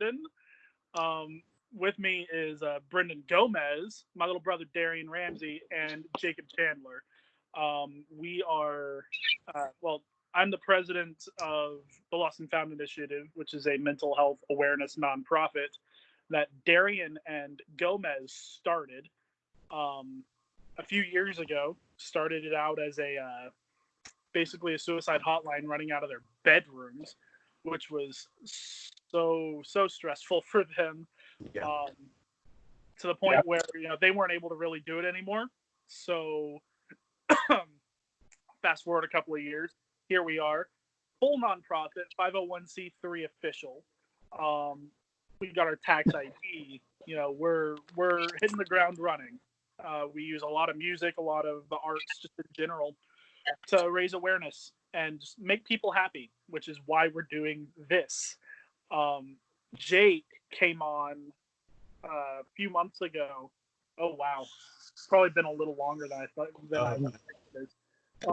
Brendon. With me is Brendon Gomez, my little brother Darian Ramsey, and Jacob Chandler. We are, well, I'm the president of the Lost and Found Initiative, which is a mental health awareness nonprofit that Darian and Gomez started a few years ago. Started it out as basically a suicide hotline running out of their bedrooms, which was so stressful for them. Yeah. To the point where they weren't able to really do it anymore. So fast forward a couple of years, here we are, full nonprofit, 501c3 official. We got our tax ID. We're hitting the ground running. We use a lot of music, a lot of the arts, just in general, to raise awareness and just make people happy, which is why we're doing this. Jake came on a few months ago. Oh wow, it's probably been a little longer than I thought. It is.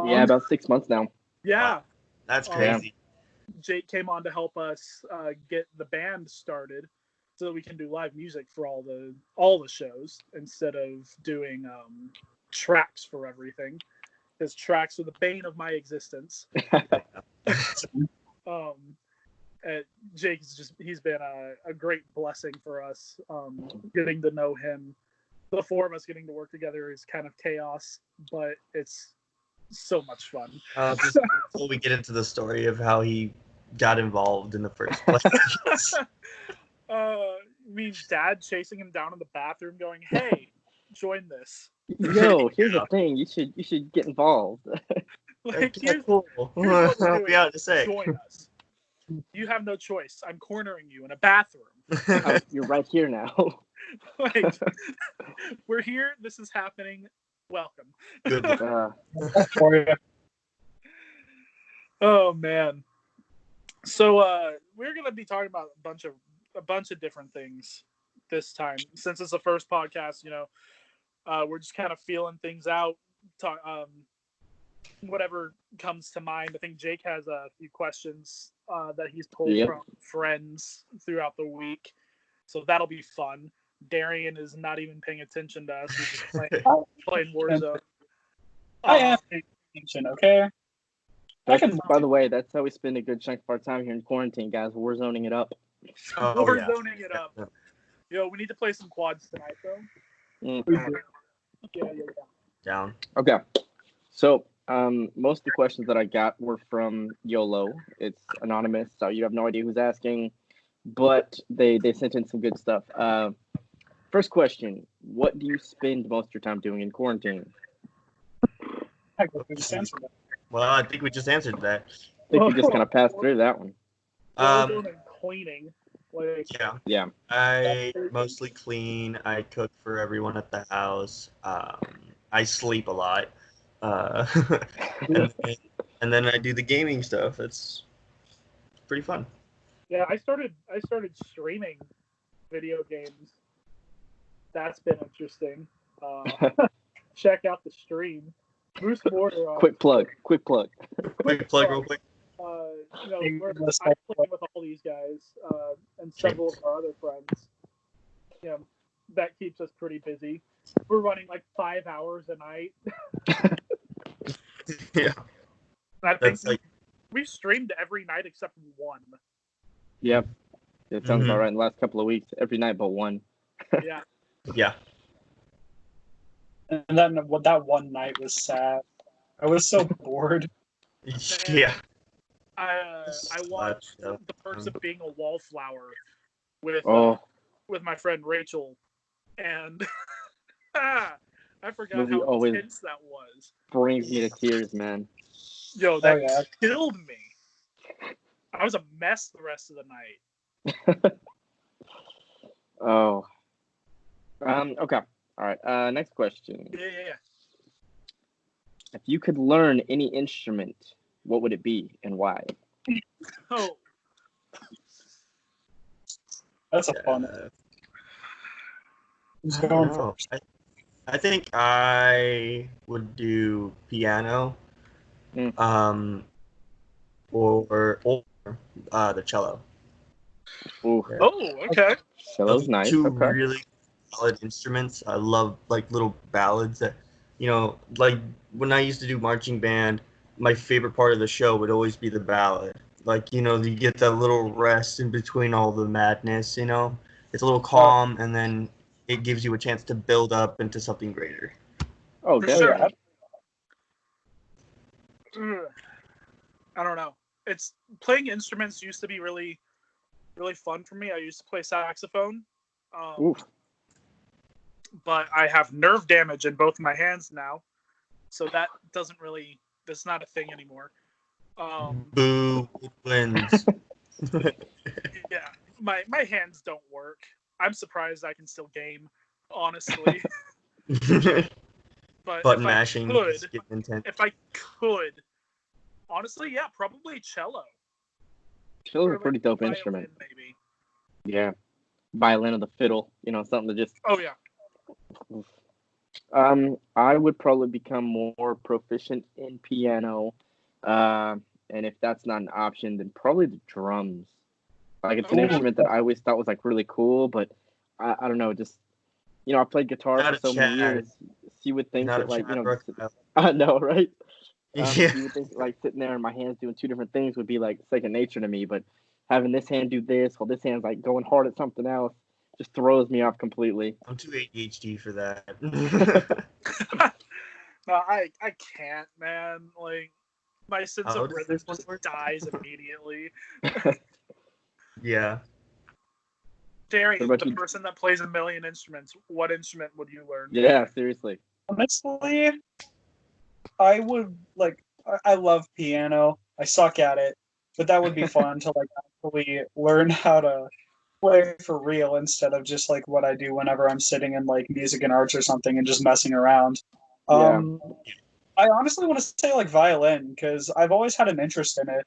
Yeah, about 6 months now. Yeah, wow. That's crazy. Jake came on to help us get the band started, so that we can do live music for all the shows instead of doing tracks for everything. His tracks are the bane of my existence. He's been a great blessing for us. Getting to know him, the four of us getting to work together is kind of chaos, but it's so much fun. Just before we get into the story of how he got involved in the first place. Me Dad chasing him down in the bathroom, going, "Hey, join this." Yo, here's the thing. You should get involved. Here's cool. what we're doing. Yeah, to say. Join us. You have no choice. I'm cornering you in a bathroom. You're right here now. We're here. This is happening. Welcome. Good. Oh man. So we're gonna be talking about a bunch of different things this time. Since it's the first podcast, we're just kind of feeling things out. Whatever comes to mind. I think Jake has a few questions that he's pulled from friends throughout the week, so that'll be fun. Darien is not even paying attention to us. He's just playing Warzone. I am paying attention, okay? By the way, that's how we spend a good chunk of our time here in quarantine, guys. Warzoning it up. Zoning it up. We need to play some quads tonight, though. Yeah. Down. Okay. So, most of the questions that I got were from YOLO. It's anonymous, so you have no idea who's asking, but they sent in some good stuff. First question: what do you spend most of your time doing in quarantine? Well, I think we just answered that. I think we just kind of passed through that one. Cleaning. Yeah. I mostly clean. I cook for everyone at the house. I sleep a lot. And then I do the gaming stuff. It's pretty fun. Yeah, I started streaming video games. That's been interesting. Check out the stream. Bruce Border. Quick plug. Real quick. I'm playing with all these guys and several of our other friends. That keeps us pretty busy. We're running like 5 hours a night. Yeah. I think we've streamed every night except one. Yep. It sounds about right in the last couple of weeks. Every night but one. Yeah. Yeah. And then that one night was sad. I was so bored. Yeah. I watched The Perks of Being a Wallflower with my friend Rachel, and I forgot how intense that was. Brings me to tears, man. Yo, that killed me. I was a mess the rest of the night. Okay. All right. Next question. Yeah. If you could learn any instrument, what would it be and why? Oh. That's a fun one. Who's going first? I think I would do piano, or the cello. Ooh, Yeah. Oh, okay. Chello's Those nice. two Okay. really solid instruments. I love like little ballads that, like when I used to do marching band, my favorite part of the show would always be the ballad. Like, you get that little rest in between all the madness, It's a little calm, and then it gives you a chance to build up into something greater. Oh, For definitely. sure. Ugh. I don't know. It's playing instruments used to be really, really fun for me. I used to play saxophone, Oof. but I have nerve damage in both my hands now, so that doesn't really. That's not a thing anymore. Boo! It wins. Yeah, my hands don't work. I'm surprised I can still game, honestly. But Button mashing is getting intense. if I could, honestly, yeah, probably cello. Cello's Or a pretty dope instrument. maybe. Yeah. Violin or the fiddle, something to just. Oh yeah. I would probably become more proficient in piano, and if that's not an option, then probably the drums. Like it's an Okay. instrument that I always thought was like really cool, but I don't know, just I played guitar Not for a so many Chad. years. So you would think Not that a like Chad Rock. I know, right? Yeah. You would think like sitting there and my hands doing two different things would be like second nature to me, but having this hand do this while this hand's like going hard at something else just throws me off completely. I'm too ADHD for that. No, I can't, man. Like my sense How of does rhythm this one just work? dies immediately. Yeah. Darian, What about the you? person that plays a million instruments, what instrument would you learn? Yeah, seriously. Honestly, I would like. I love piano. I suck at it, but that would be fun to like actually learn how to play for real instead of just like what I do whenever I'm sitting in like music and arts or something and just messing around. Yeah. I honestly want to say like violin because I've always had an interest in it.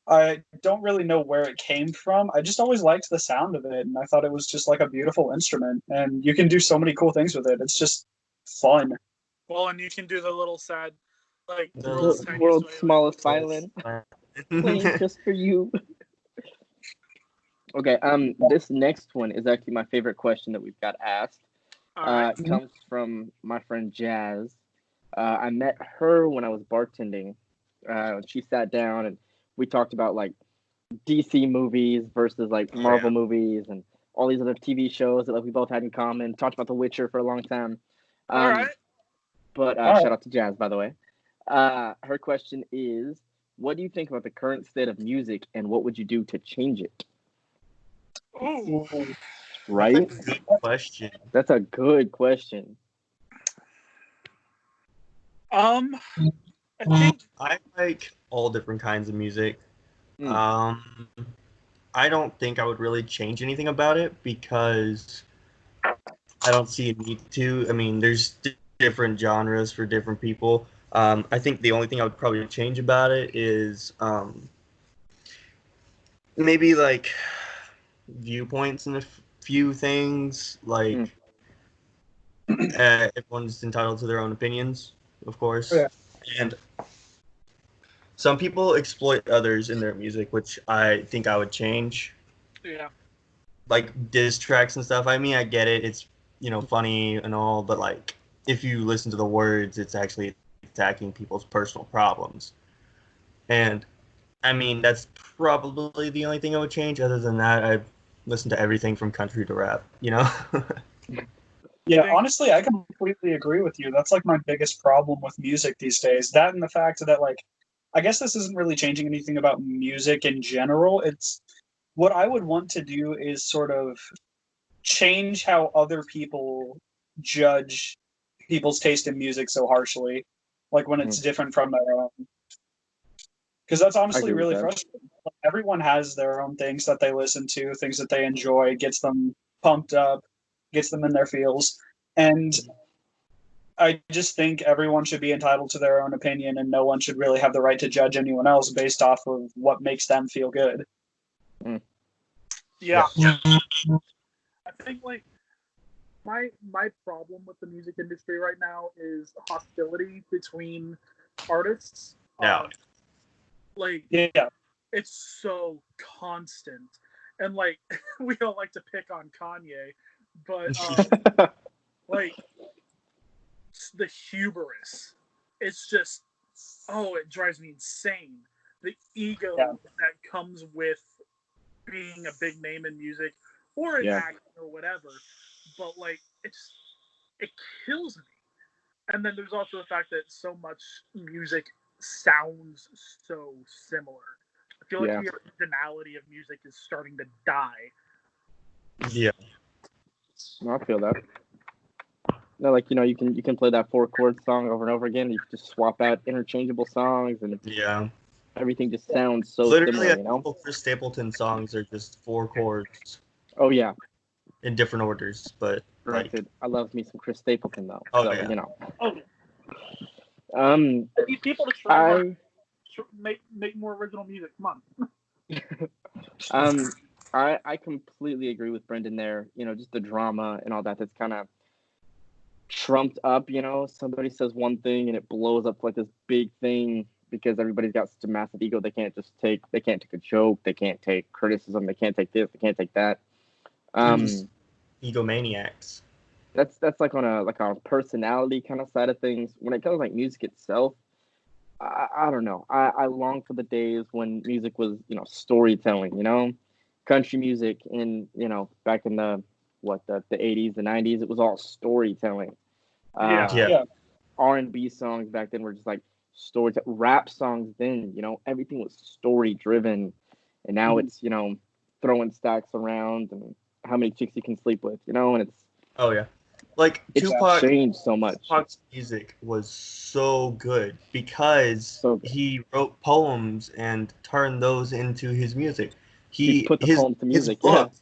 I don't really know where it came from. I just always liked the sound of it, and I thought it was just like a beautiful instrument, and you can do so many cool things with it. It's just fun. Well, and you can do the little sad, like The world's The tiniest world's violin. smallest violin playing just for you. Okay, this next one is actually my favorite question that we've got asked. All right. It comes from my friend Jazz. I met her when I was bartending. She sat down and we talked about like DC movies versus like Marvel movies and all these other TV shows that like we both had in common. Talked about The Witcher for a long time. All right. But shout out to Jazz, by the way. Her question is, what do you think about the current state of music and what would you do to change it? Ooh. Right? That's a good question. That's a good question. I think I like all different kinds of music. Mm. I don't think I would really change anything about it because I don't see a need to. I mean, there's different genres for different people. I think the only thing I would probably change about it is maybe like viewpoints in a few things. Like everyone's entitled to their own opinions, of course, Yeah. and some people exploit others in their music, which I think I would change. yeah. Like diss tracks and stuff. I mean, I get it. It's funny and all, but like if you listen to the words, it's actually attacking people's personal problems. And I mean, that's probably the only thing I would change. Other than that, I listen to everything from country to rap. Yeah, honestly, I completely agree with you. That's like my biggest problem with music these days. That and the fact that like, I guess this isn't really changing anything about music in general. It's what I would want to do is sort of change how other people judge people's taste in music so harshly, like when it's different from their own. Because that's I honestly agree with really that. frustrating. Like, everyone has their own things that they listen to, things that they enjoy, gets them pumped up, gets them in their feels. And I just think everyone should be entitled to their own opinion, and no one should really have the right to judge anyone else based off of what makes them feel good. Yeah. I think like my problem with the music industry right now is hostility between artists. Yeah. Like Yeah. it's so constant. And like we don't like to pick on Kanye, but like the hubris, it's just it drives me insane. The ego that comes with being a big name in music or in acting or whatever, but like it kills me. And then there's also the fact that so much music sounds so similar. I feel like the originality of music is starting to die. Yeah. I feel that. No, like, you know, you can play that 4-chord song over and over again. You can just swap out interchangeable songs, and everything just sounds so literally similar, you know? Chris Stapleton songs are just 4 chords. Oh, yeah. In different orders, but granted, I love me some Chris Stapleton, though. Oh, so, yeah. you know. I need people to try make more original music. Come on. I completely agree with Brendon there. You know, just the drama and all that. That's kind of trumped up. You know, somebody says one thing and it blows up like this big thing because everybody's got such a massive ego. They can't take a joke. They can't take criticism. They can't take this. They can't take that. Egomaniacs. That's like on a personality kind of side of things. When it comes to like music itself, I don't know. I long for the days when music was, you know, storytelling, you know, country music in, you know, back in the 80s, the 90s, it was all storytelling. R&B songs back then were just like rap songs then, you know, everything was story driven. And now it's, you know, throwing stacks around and how many chicks you can sleep with, you know, and it's like Tupac changed so much. Tupac's music was so good because he wrote poems and turned those into his music. He put the poems to music. Book,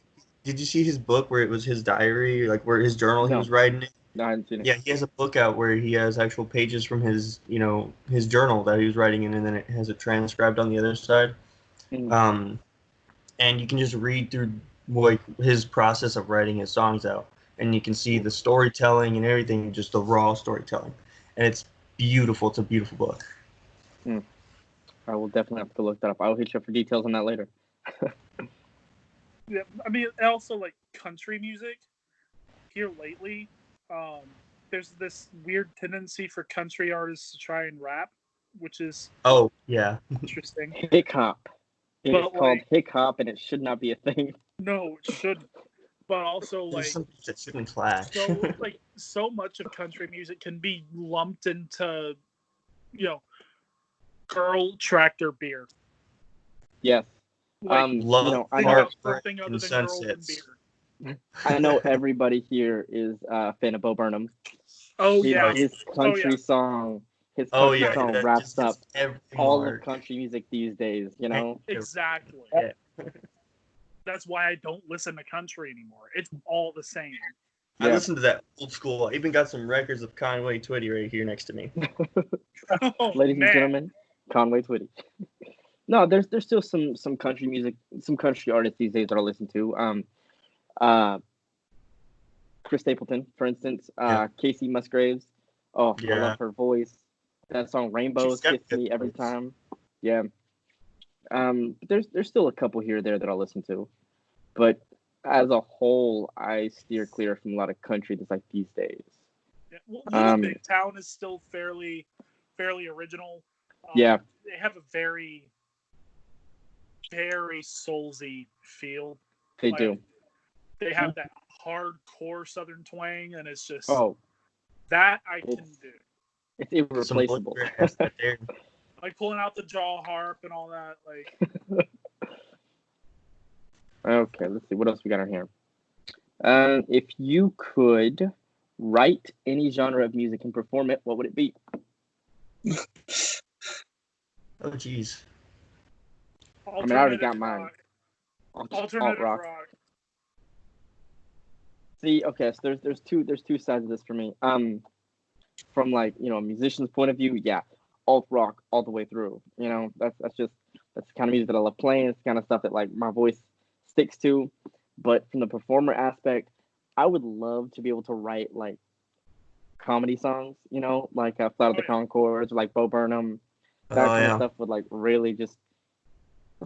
did you see his book where it was his diary, like where his journal he was writing it? No, I haven't seen it. Yeah, he has a book out where he has actual pages from his, you know, his journal that he was writing in, and then it has it transcribed on the other side. And you can just read through like his process of writing his songs out. And you can see the storytelling and everything, just the raw storytelling. And it's beautiful. It's a beautiful book. I will definitely have to look that up. I'll hit you up for details on that later. Yeah, I mean, also like country music here lately, there's this weird tendency for country artists to try and rap, which is interesting. Hip hop. It's called hip hop, and it should not be a thing. No, it shouldn't. But also, like, that shouldn't clash. so much of country music can be lumped into, you know, girl tractor beer. Yes. Love, you know, I know something other than girls and beer. I know everybody here is a fan of Bo Burnham. His country song. His country song wraps up all of country music these days. You know. Exactly. Yeah. That's why I don't listen to country anymore. It's all the same. I listen to that old school. I even got some records of Conway Twitty right here next to me. Ladies and gentlemen, Conway Twitty. No, there's still some country music, some country artists these days that I listen to. Chris Stapleton, for instance. Casey Musgraves. Oh, I love her voice. That song Rainbows hits me every time. Yeah. There's still a couple here or there that I'll listen to, but as a whole, I steer clear from a lot of country that's like these days. Yeah, well, Little Big Town is still fairly original. They have a very, very soulsy feel. They do. They have that hardcore Southern twang, and it's just that I can do. It's irreplaceable. Like pulling out the jaw harp and all that, like. Okay, let's see what else we got on here. If you could write any genre of music and perform it, what would it be? Oh, jeez. I mean, I already got mine. Alternative rock. See, okay, so there's two sides of this for me. From like, you know, a musician's point of view, alt rock all the way through. You know, that's the kind of music that I love playing. It's the kind of stuff that like my voice sticks to. But from the performer aspect, I would love to be able to write like comedy songs, you know, like Flight of the Conchords, or like Bo Burnham. That kind of stuff would like really just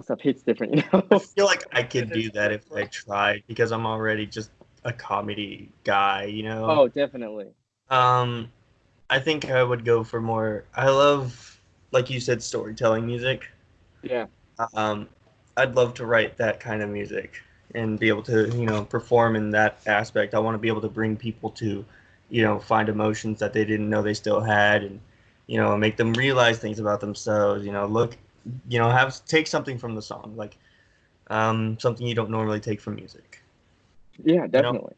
Stuff hits different, I feel like I could do that if I tried because I'm already just a comedy guy, Oh, definitely. I think I would go for more. I love, like you said, storytelling music. Yeah. I'd love to write that kind of music and be able to, perform in that aspect. I want to be able to bring people to, find emotions that they didn't know they still had, and make them realize things about themselves. Look, take something from the song, like something you don't normally take from music. Yeah, definitely.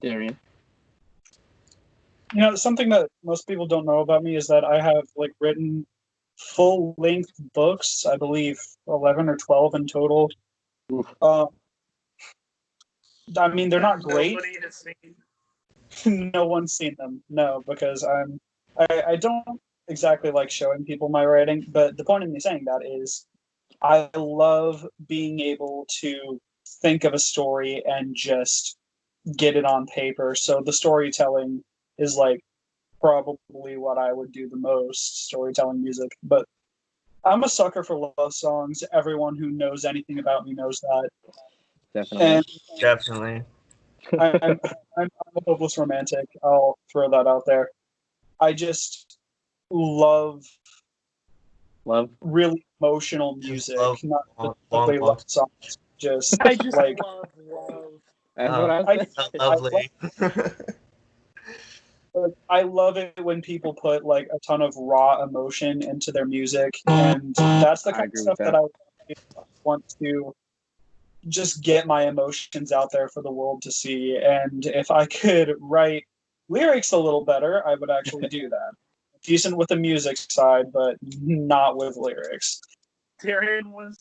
Derian. Something that most people don't know about me is that I have written full-length books. I believe 11 or 12 in total. I mean, they're not great. Nobody has seen. No one's seen them. No, because I don't exactly like showing people my writing. But the point of me saying that is, I love being able to think of a story and just get it on paper. So the storytelling is probably what I would do the most, storytelling music. But I'm a sucker for love songs. Everyone who knows anything about me knows that. Definitely. And Definitely. I'm a hopeless romantic. I'll throw that out there. I just love really emotional music, not specifically love songs. I just love love. That's what I said. Lovely. I love it when people put a ton of raw emotion into their music, and that's the kind of stuff that I want to just get my emotions out there for the world to see. And if I could write lyrics a little better, I would actually do that. Decent with the music side, but not with lyrics. Darien will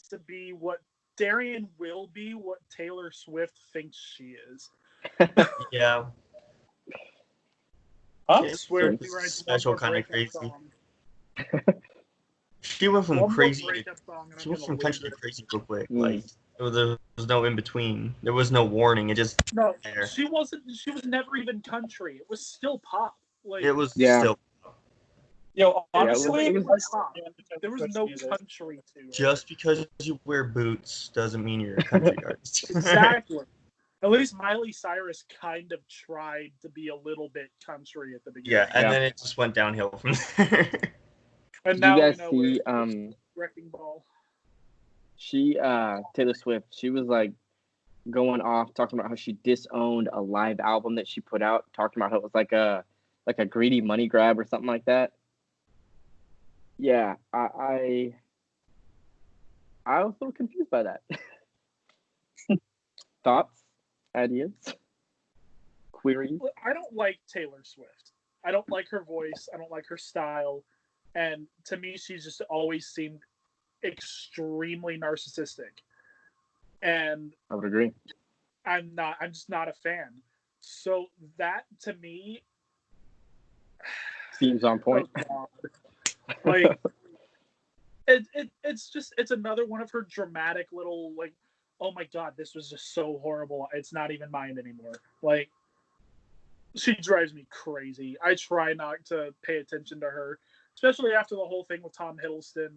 be what Taylor Swift thinks she is. Yeah. Swift writes special kind of crazy. She went from crazy. She went from country to crazy real quick. There was no in between. There was no warning. It just there. She was never even country. It was still pop. It was still. Honestly, there was no country to it. Just because you wear boots doesn't mean you're a country artist. Exactly. At least Miley Cyrus kind of tried to be a little bit country at the beginning. Yeah, and then it just went downhill from there. And now you guys see Wrecking Ball. Taylor Swift, she was going off talking about how she disowned a live album that she put out, talking about how it was like a greedy money grab or something like that. Yeah, I was a little confused by that. Thoughts? Ideas? Queries? I don't like Taylor Swift. I don't like her voice. I don't like her style. And to me, she's just always seemed extremely narcissistic. And I would agree. I'm just not a fan. So that to me seems on point. It's another one of her dramatic little oh my god, this was just so horrible. It's not even mine anymore. She drives me crazy. I try not to pay attention to her, especially after the whole thing with Tom Hiddleston.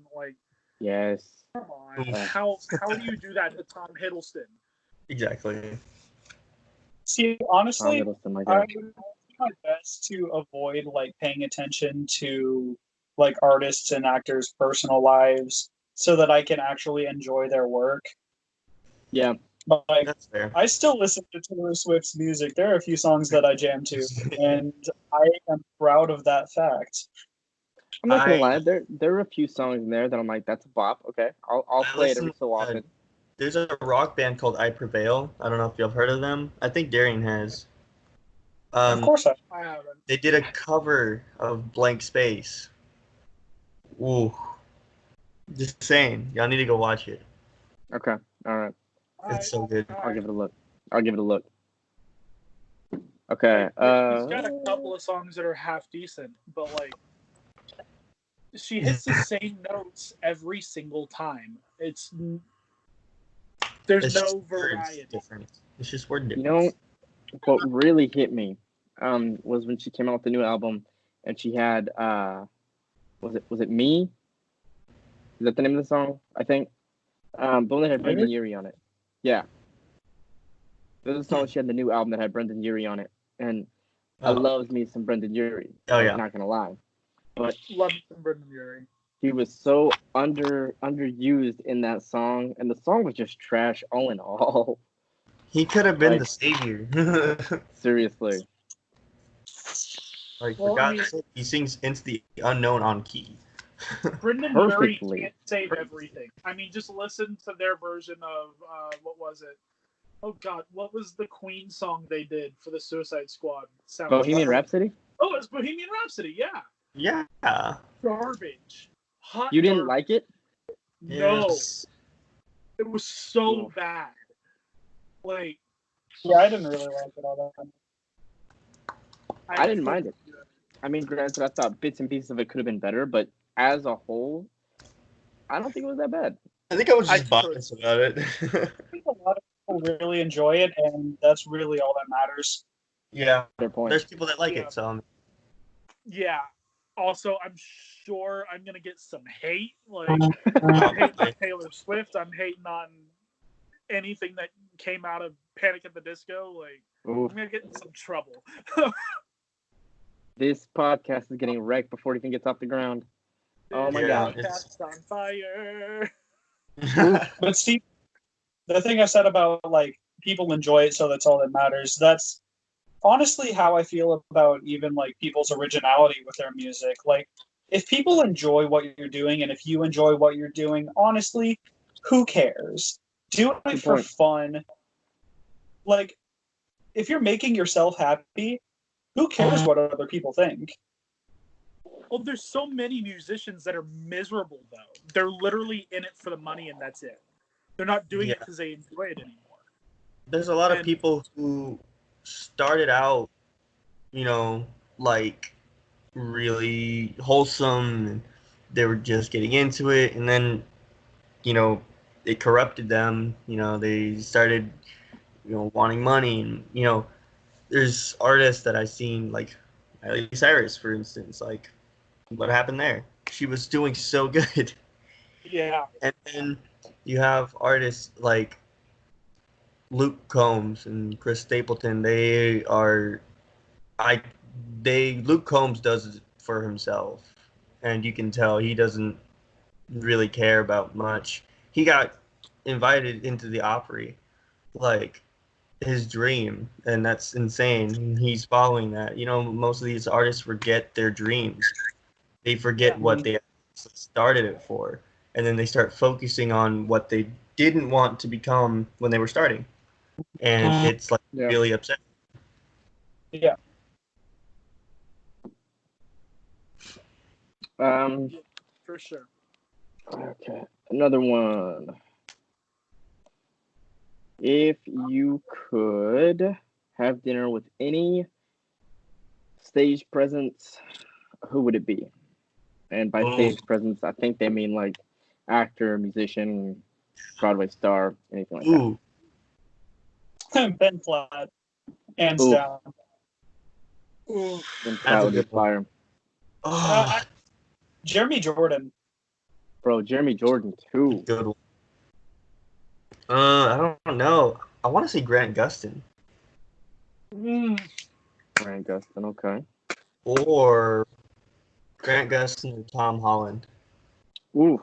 Yes. Come on. How do you do that to Tom Hiddleston? Exactly. See, honestly, I would do my best to avoid paying attention to artists and actors' personal lives so that I can actually enjoy their work. Yeah. But that's fair. I still listen to Taylor Swift's music. There are a few songs that I jam to, and I am proud of that fact. I'm not gonna lie, there are a few songs in there that I'm like, that's a bop. Okay, I'll play it every so often. There's a rock band called I Prevail. I don't know if you've heard of them. I think Darien has. Of course I haven't. They did a cover of Blank Space. Ooh. Just saying. Y'all need to go watch it. Okay. All right. It's so good. I'll give it a look. Okay. She's got a couple of songs that are half decent, but she hits the same notes every single time. There's no variety. It's just word difference. What really hit me was when she came out with the new album and she had was it Me? Is that the name of the song? I think. The one that had Brendon Maybe? Urie on it. Yeah. There's a song she had in the new album that had Brendon Urie on it. And I love me some Brendon Urie. Oh, yeah. I'm not going to lie. But Love Brendon Urie. he was so underused in that song. And the song was just trash all in all. He could have been Like- the savior. Seriously. Like, Well, for I God's mean- sake, he sings Into the Unknown on key. Brendon Urie Perfectly. can't save everything. I mean, just listen to their version of what was it? Oh God, what was the Queen song they did for the Suicide Squad soundtrack? Bohemian Rhapsody? Oh, it was Bohemian Rhapsody. Yeah, Yeah. garbage. Hot. You didn't garbage. like it? No, Yes. it was so Oof. bad. Like, Yeah, I didn't really like it all that much. I didn't mind it. I mean, granted, I thought bits and pieces of it could have been better, but as a whole, I don't think it was that bad. I think I was just I- biased about it. I think a lot of people really enjoy it, and that's really all that matters. Yeah. Fair point. There's people that like Yeah. it, so Yeah. Also, I'm sure I'm gonna get some hate. Like, I'm hating on Taylor Swift. I'm hating on anything that came out of Panic at the Disco. Like, Oof. I'm gonna get in some trouble. This podcast is getting wrecked before it even gets off the ground. Oh my This God. podcast's on fire. But Steve, the thing I said about like people enjoy it, so that's all that matters. That's honestly how I feel about even like people's originality with their music. Like, if people enjoy what you're doing, and if you enjoy what you're doing, honestly, who cares? Do it Good for point. fun. Like, if you're making yourself happy, who cares what other people think? Well, there's so many musicians that are miserable though. They're literally in it for the money, and that's it. They're not doing it because they enjoy it anymore. There's a lot of And- people who started out, you know, like really wholesome and they were just getting into it, and then, you know, it corrupted them. You know, they started, you know, wanting money, and, you know, there's artists that I've seen, like Miley Cyrus, for instance. Like, what happened there? She was doing so good. Yeah. And then you have artists like Luke Combs and Chris Stapleton. Luke Combs does it for himself, and you can tell he doesn't really care about much. He got invited into the Opry, like his dream, and that's insane. He's following that. You know, most of these artists forget their dreams. They forget what they started it for, and then they start focusing on what they didn't want to become when they were starting, and it's like really upsetting. Yeah. For sure. Okay. Another one. If you could have dinner with any stage presence, who would it be? And by stage presence, I think they mean like actor, musician, Broadway star, anything like Ooh, Ben Platt, hands Ooh. down. Ooh. that. Then That's that a would be good one. fire. oh, Jeremy Jordan. Bro, Jeremy Jordan too. good one. I don't know. I want to say Grant Gustin Ryan Gustin, okay. or Grant Gustin or Tom Holland. Ooh.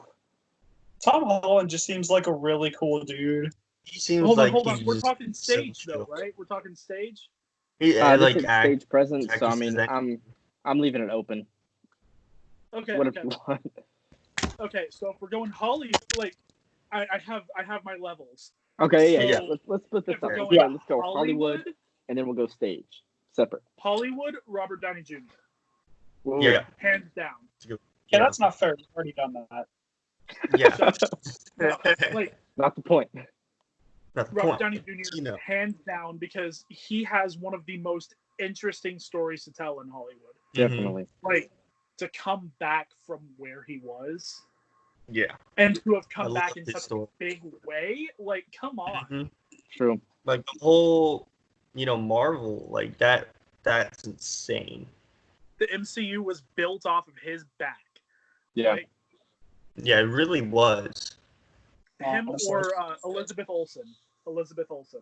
Tom Holland just seems like a really cool dude. He seems Hold like on. he's We're just talking so stage though, chill. right? We're talking stage. Yeah, This like is stage presence, so I actresses mean, that- I'm leaving it open. Okay. What okay. if you want? Okay. So if we're going Hollywood, like, I have my levels. Okay, So, yeah. Let's split this If we're up. going Let's go Hollywood, and then we'll go stage separate. Hollywood, Robert Downey Jr. Ooh. Yeah, Hands down. Yeah, that's not fair. We've already done that. yeah. No, like Not the point. Not the Robert point. Downey Jr. You know. hands down because he has one of the most interesting stories to tell in Hollywood. Definitely. Like to come back from where he was Yeah. and to have I come love back in his such story. a big way, like come on. Mhm. True. Like the whole, you know, Marvel, like that's insane. The MCU was built off of his back. Yeah. Like, Yeah, it really was. Him Honestly. or Elizabeth Olsen. Elizabeth Olsen.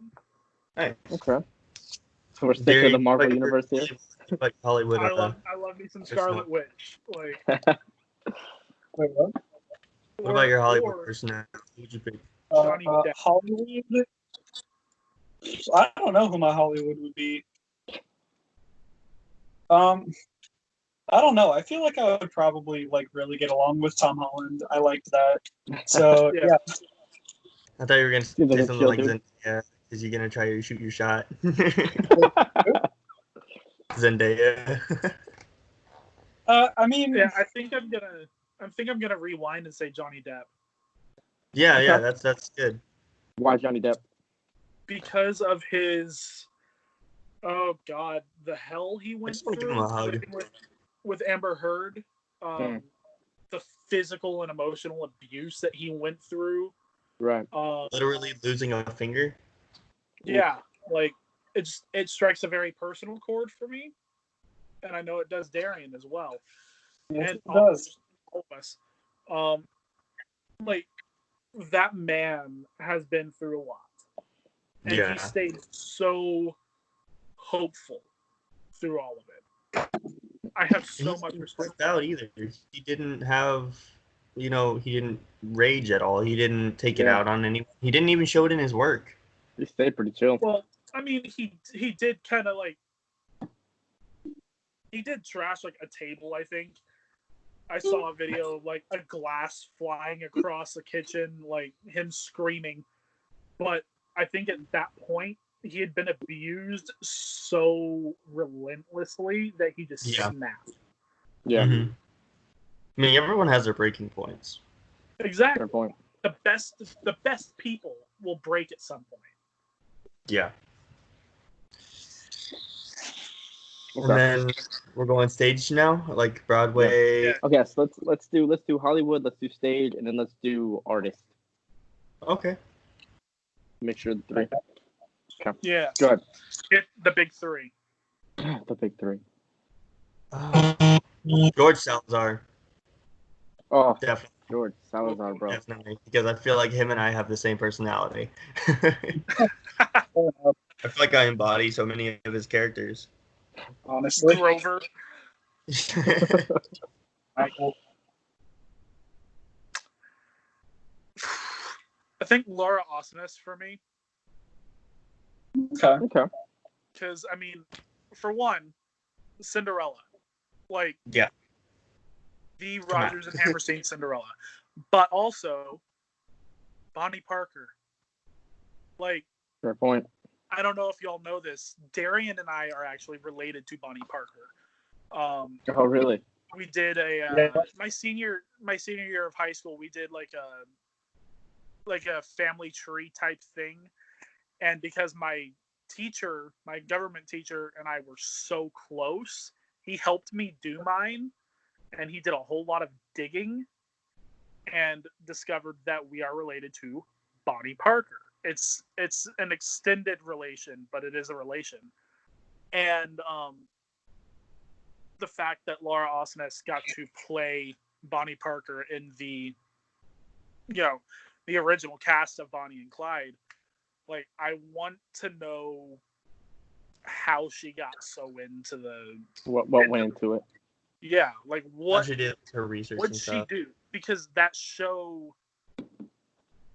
Nice. Okay. So we're sticking to the Marvel like, universe here. Like Hollywood. I love me some Scarlet Witch. Like, Wait, what? What about your Hollywood or personality? Who would you pick? Johnny Depp. Hollywood. I don't know who my Hollywood would be. I don't know. I feel like I would probably like really get along with Tom Holland. I liked that. So Yeah. yeah. I thought you were gonna say Seems like a something chill like dude. Zendaya, because you're gonna try to shoot your shot. Zendaya. I mean, Yeah, I think I'm gonna rewind and say Johnny Depp yeah, Okay. that's good. Why Johnny Depp? because of his the hell he I went just want to give him through a hug. with Amber Heard, the physical and emotional abuse that he went through. Right. Literally losing a finger. Yeah, like it strikes a very personal chord for me, and I know it does Darien as well. yes, And it does. all of us. Like that man has been through a lot, and Yeah. he stayed so hopeful through all of it. I have so much respect. Freaked out either. He didn't have, he didn't rage at all. He didn't take it Yeah. out on anyone. He didn't even show it in his work. He stayed pretty chill. Well, I mean, he did kind of like he did trash like a table. I think I saw a video of like a glass flying across the kitchen, like him screaming. But I think at that point he had been abused so relentlessly that he just snapped. Yeah. Mm-hmm. I mean, everyone has their breaking points. Exactly. Fair point. The best people will break at some point. Yeah. Okay. And then we're going stage now, like Broadway. Yeah. Okay, so let's do Hollywood, let's do stage, and then let's do artist. Okay. Make sure the three. Okay. Yeah. Go ahead. Hit the big three. The big three. George Salazar. Oh, Definitely. George Salazar, bro. Definitely. Because I feel like him and I have the same personality. I feel like I embody so many of his characters. Honestly, Grover. Michael. I think Laura Osnes for me. Okay. Okay. Because, I mean, for one, Cinderella. Like, Yeah. The Rodgers and Hammerstein Cinderella. But also, Bonnie Parker. Like, Fair point. I don't know if y'all know this. Derian and I are actually related to Bonnie Parker. Oh, really? We did my senior year of high school. We did like a family tree type thing, and because my government teacher, and I were so close, he helped me do mine, and he did a whole lot of digging, and discovered that we are related to Bonnie Parker. It's an extended relation, but it is a relation. And the fact that Laura Osnes got to play Bonnie Parker in the original cast of Bonnie and Clyde, like, I want to know how she got so into what went into it. Yeah, like what she did her research. What'd she do? Because that show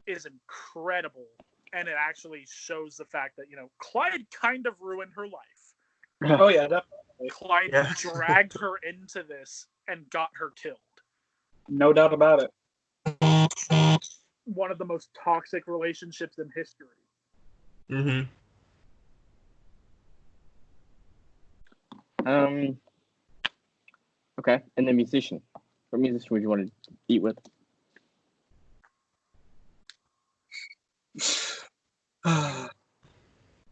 is incredible. And it actually shows the fact that, Clyde kind of ruined her life. Oh, yeah, definitely. Clyde dragged her into this and got her killed. No doubt about it. One of the most toxic relationships in history. Mm-hmm. Okay, and then musician. What musician would you want to eat with?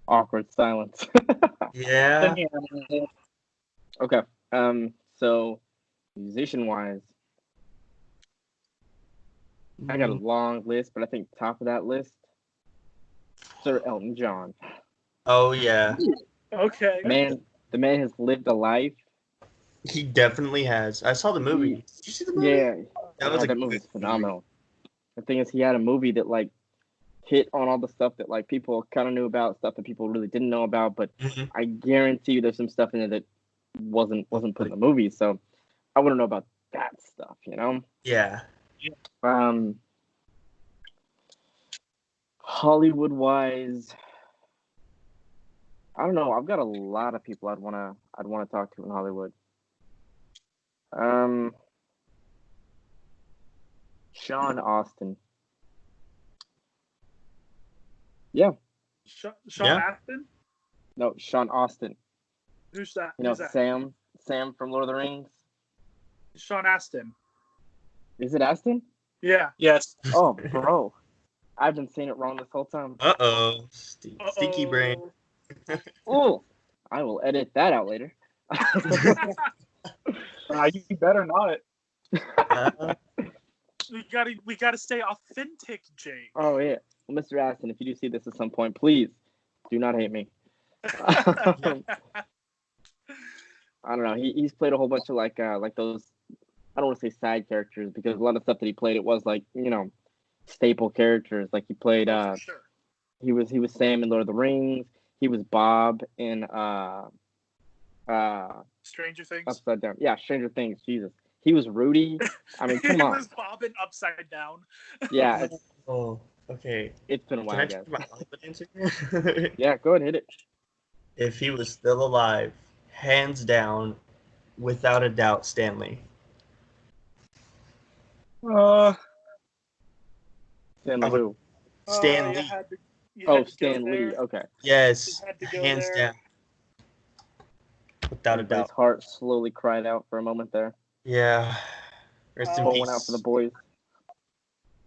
Awkward silence. Yeah. Okay. So musician wise, I got a long list, but I think top of that list, Sir Elton John. Oh yeah. Okay. The man has lived a life. He definitely has. I saw the movie. Did you see the movie? Yeah. That was a that good movie's movie. phenomenal. The thing is, he had a movie that like hit on all the stuff that like people kind of knew about, stuff that people really didn't know about. But Mhm. I guarantee you, there's some stuff in it that wasn't put in the movie. So I want to know about that stuff, you know. Yeah. Hollywood wise, I don't know. I've got a lot of people I'd wanna talk to in Hollywood. Sean Austin. Yeah. Sean Yeah. Astin? No, Sean Austin. Who's that? You know, Who's that? Sam from Lord of the Rings. Sean Astin. Is it Aston? Yeah. Yes. Oh, bro. I've been saying it wrong this whole time. Uh-oh. Stinky brain. Oh, I will edit that out later. You better not. We gotta stay authentic, Jake. Oh yeah, well, Mr. Aston, if you do see this at some point, please do not hate me. I don't know. He's played a whole bunch of like those. I don't want to say side characters because a lot of stuff that he played, it was like, you know, staple characters. Like he played For sure. he was Sam in Lord of the Rings. He was Bob in Stranger Things. Upside Down. Yeah, Stranger Things. Jesus. He was Rudy. I mean, come He on. was bobbing upside down. Yeah, Oh, okay. it's been a Can while, I guys. check my Hollywood answer? Yeah, go ahead, hit it. If he was still alive, hands down, without a doubt, Stanley. Stanley who? Stan you Lee. had to- you Oh, had to go Stan Lee. there. Okay. Yes, You had to go hands there. down. Without a Everybody's doubt. heart slowly cried out for a moment there. Yeah. Rest in Oh, Pour one out peace. for the boys.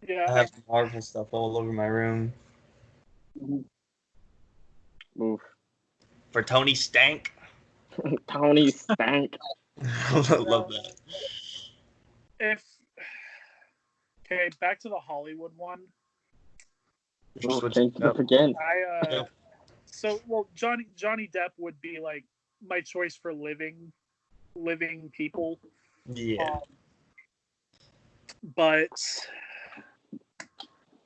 Yeah. I have Marvel stuff all over my room. Oof. For Tony Stank. Tony Stank. Love that. Okay, back to the Hollywood one. Oh, Switching thank you up. again. Johnny Depp would be like my choice for living people. Yeah. But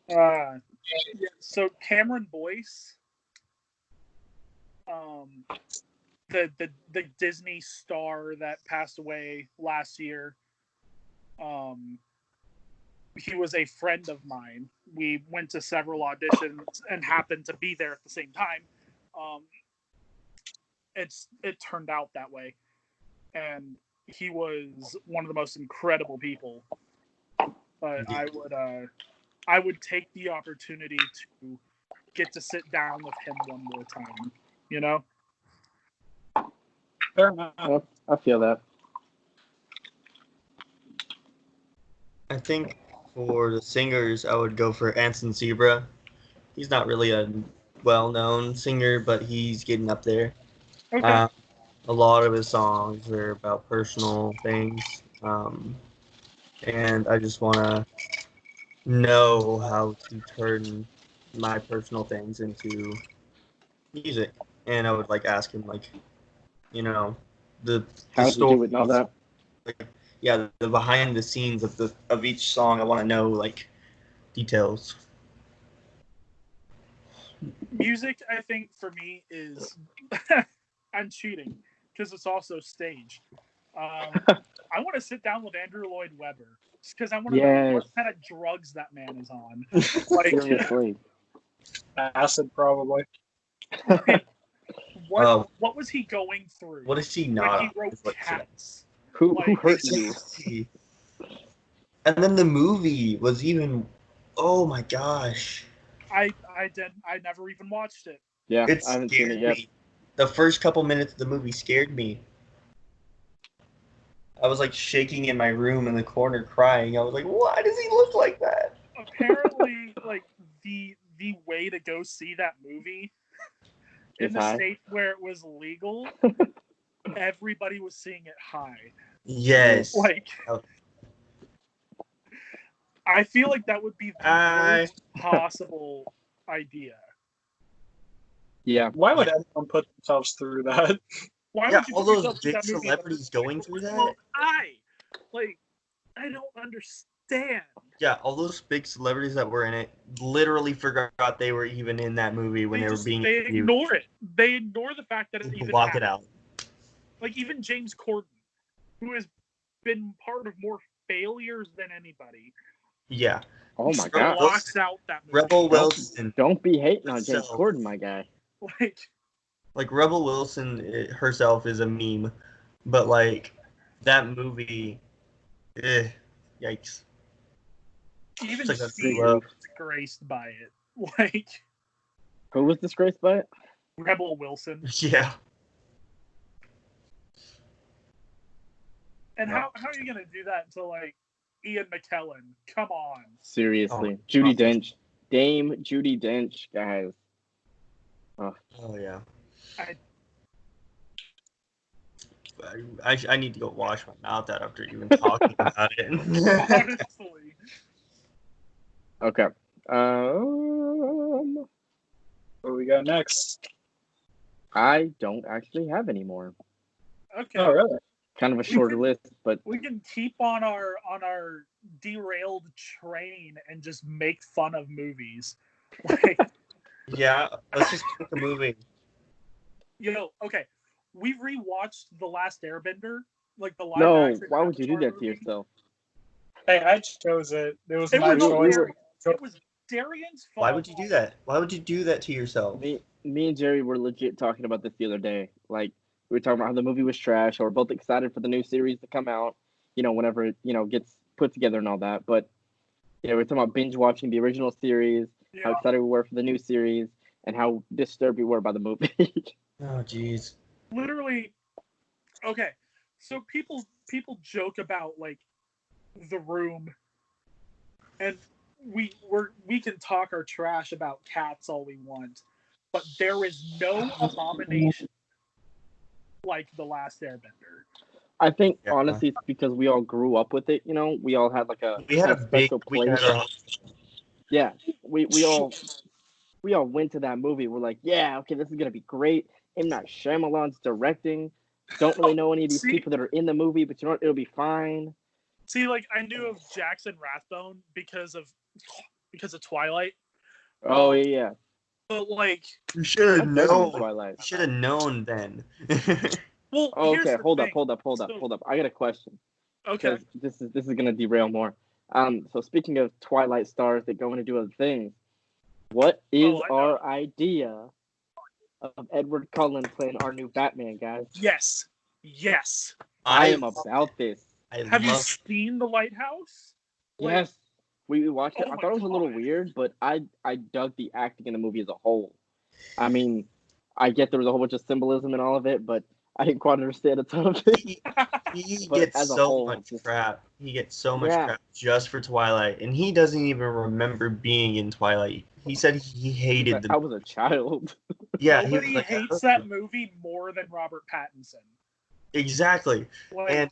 yeah, so Cameron Boyce, the Disney star that passed away last year, he was a friend of mine. We went to several auditions and happened to be there at the same time. It turned out that way, and he was one of the most incredible people. But I would take the opportunity to get to sit down with him one more time. You know? Fair enough. Well, I feel that. I think for the singers, I would go for Anson Zebra. He's not really a well-known singer, but he's getting up there. Okay. A lot of his songs are about personal things, and I just want to know how to turn my personal things into music. And I would like ask him, like, you know, the How to do it and all stories, that. like, yeah, the behind the scenes of each song. I want to know like details. Music, I think, for me is I'm cheating because it's also staged. I want to sit down with Andrew Lloyd Webber because I want to know what kind of drugs that man is on. Like, Seriously. Acid, probably. what was he going through? What is he when not? he wrote Cats? Who Like, hurt you? And then the movie was even. Oh my gosh! I never even watched it. Yeah, It I haven't seen scared it yet. me. The first couple minutes of the movie scared me. I was like shaking in my room in the corner crying. I was like, why does he look like that? Apparently, like the way to go see that movie in the state where it was legal, everybody was seeing it high. Yes. Like, I feel like that would be the worst possible idea. Yeah. Why would anyone put themselves through that? Why Yeah, would you all put those yourself through big that movie? celebrities going through that? Well, I don't understand. understand. Yeah, all those big celebrities that were in it literally forgot they were even in that movie when they were being They interviewed. ignore it. They ignore the fact that it even Block happened. it out. Like even James Corden, who has been part of more failures than anybody. Yeah. Oh my god. Blocks out that movie. Rebel Wilson. Don't be hating on James herself. Corden, my guy. Like Rebel Wilson herself is a meme, but like that movie, yikes. Even It's like she a was disgraced by it. Like Who was disgraced by it? Rebel Wilson. Yeah. And how are you gonna do that to like Ian McKellen? Come on. Seriously. Oh, Judi Dench. Dame Judi Dench, guys. Oh yeah. I I need to go wash my mouth out after even talking about it. honestly. Okay. What we got next? I don't actually have any more. Okay. Oh, really? Kind of a shorter list, but We can keep on our derailed train and just make fun of movies. Like, Yeah, let's just pick a movie. Okay. We rewatched The Last Airbender, like the live no, action why would you do Avatar that to movie. yourself? Hey, I chose it. It was It my was choice. it was Darian's fault. Why would you do that? Why would you do that to yourself? Me and Jerry were legit talking about this the other day. Like, we were talking about how the movie was trash, or we're both excited for the new series to come out, whenever it, gets put together and all that. But, we're talking about binge watching the original series, how excited we were for the new series, and how disturbed we were by the movie. Oh, jeez. Literally, okay. So people joke about like The Room, and we can talk our trash about Cats all we want, but there is no abomination like The Last Airbender. I think honestly, it's because we all grew up with it. We all had like We had a big special place. Yeah, we all went to that movie. We're like, yeah, okay, this is gonna be great. M. Night Shyamalan's directing. Don't really know any of these people that are in the movie, but you know what? It'll be fine. See, like I knew of Jackson Rathbone because of Twilight. Oh yeah. But like, you should have known. Twilight. You should have known then. Well, okay, hold up. I got a question. Okay. This is gonna derail more. So speaking of Twilight stars that go in to do other things, what is our idea of Edward Cullen playing our new Batman, guys? Yes. I am about this. Have you seen The Lighthouse? Yes. We watched it. Oh I thought it was a little weird, but I dug the acting in the movie as a whole. I mean, I get there was a whole bunch of symbolism in all of it, but I didn't quite understand a ton of it. He gets so much crap. He gets so much crap just for Twilight, and he doesn't even remember being in Twilight. He said he hated I was a child. Yeah, nobody hates that movie more than Robert Pattinson. Exactly, and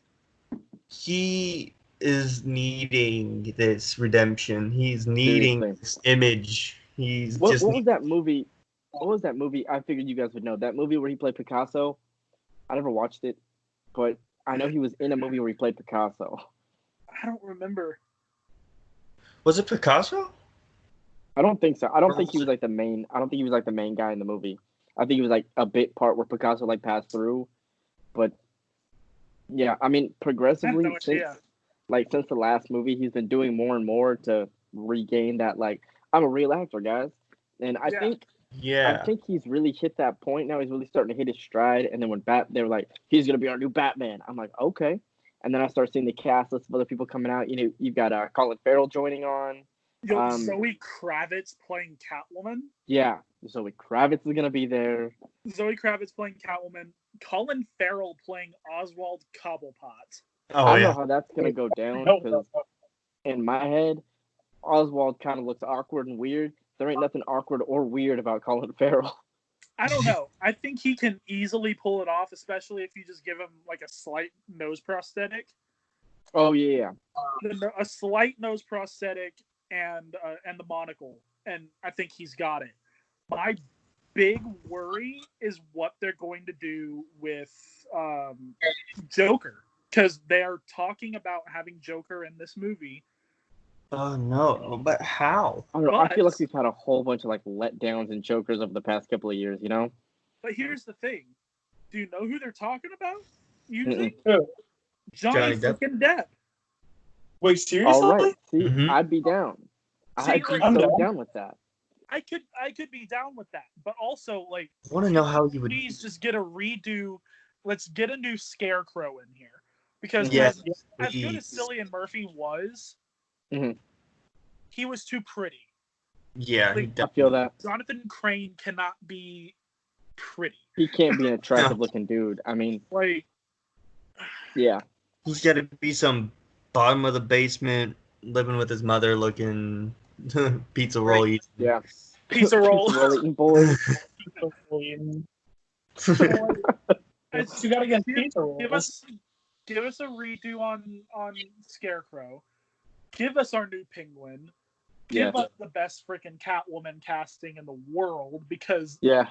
he is needing this redemption. He's needing this image. What was that movie? What was that movie? I figured you guys would know. That movie where he played Picasso. I never watched it, but I know he was in a movie where he played Picasso. I don't remember. Was it Picasso? I don't think so. I don't think he was like the main. I don't think he was like the main guy in the movie. I think he was like a bit part where Picasso like passed through, but yeah, I mean progressively since the last movie, he's been doing more and more to regain that like I'm a real actor, guys, and I think he's really hit that point now. He's really starting to hit his stride. And then when they were like, he's gonna be our new Batman, I'm like, okay. And then I start seeing the cast list of other people coming out. You've got Colin Farrell joining on. Zoe Kravitz playing Catwoman. Yeah, Zoe Kravitz is gonna be there. Zoe Kravitz playing Catwoman. Colin Farrell playing Oswald Cobblepot. I don't know how that's gonna go down because in my head, Oswald kind of looks awkward and weird. There ain't nothing awkward or weird about Colin Farrell. I don't know. I think he can easily pull it off, especially if you just give him like a slight nose prosthetic. Oh yeah, a slight nose prosthetic and the monocle, and I think he's got it. My big worry is what they're going to do with Joker, because they are talking about having Joker in this movie, Oh no, but how? I don't know. I feel like But- we've had a whole bunch of like letdowns and chokers over the past couple of years. You know? But here's the thing. Do you know who they're talking about? You Mm-mm. think? Who? Johnny Johnny Depp. freaking Depp. Wait, seriously? All right. See, Mhm. I'd be down. See, I'd be like, I'm so down. down with that. I could be down with that. But also, like, I want to know how you would. please just get a redo. Let's get a new Scarecrow in here. Because Yes, as good as please. Cillian Murphy was, Mhm. he was too pretty. Yeah, he Like, I definitely. feel that. Jonathan Crane cannot be pretty. He can't be an attractive looking dude. I mean, Like, yeah. He's got to be some bottom of the basement, living with his mother, looking pizza roll eating. Yeah. pizza roll. Pizza roll eating boy. You gotta get pizza Give rolls. us a redo on Scarecrow. Give us our new Penguin. Give Yeah. us the best freaking Catwoman casting in the world because, Yeah.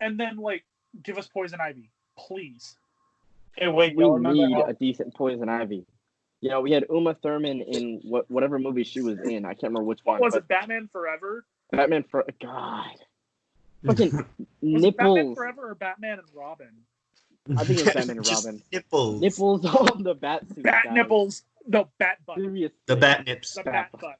and then like give us Poison Ivy, please. Hey, wait, We y'all remember need how a decent Poison Ivy. You know, we had Uma Thurman in whatever movie she was in. I can't remember which one. Was but it Batman Forever? Batman for God. Fucking Was it Batman nipples. Forever or Batman and Robin? I think it was Batman and Just Robin. Nipples. Nipples on the bat suit. Bat guys. nipples. No, bat butt. Seriously. The bat nips. The bat bat butt.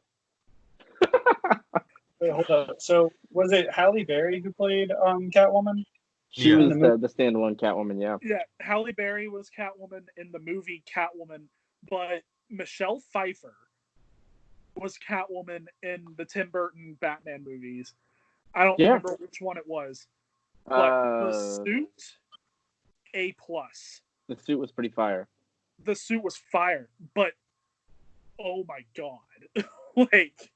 Wait, hold up. So was it Halle Berry who played Catwoman? She Yeah. was In the the standalone Catwoman, yeah. Yeah, Halle Berry was Catwoman in the movie Catwoman, but Michelle Pfeiffer was Catwoman in the Tim Burton Batman movies. I don't Yeah. remember which one it was, but the suit, A plus. The suit was pretty fire. The suit was fire, but oh my god, like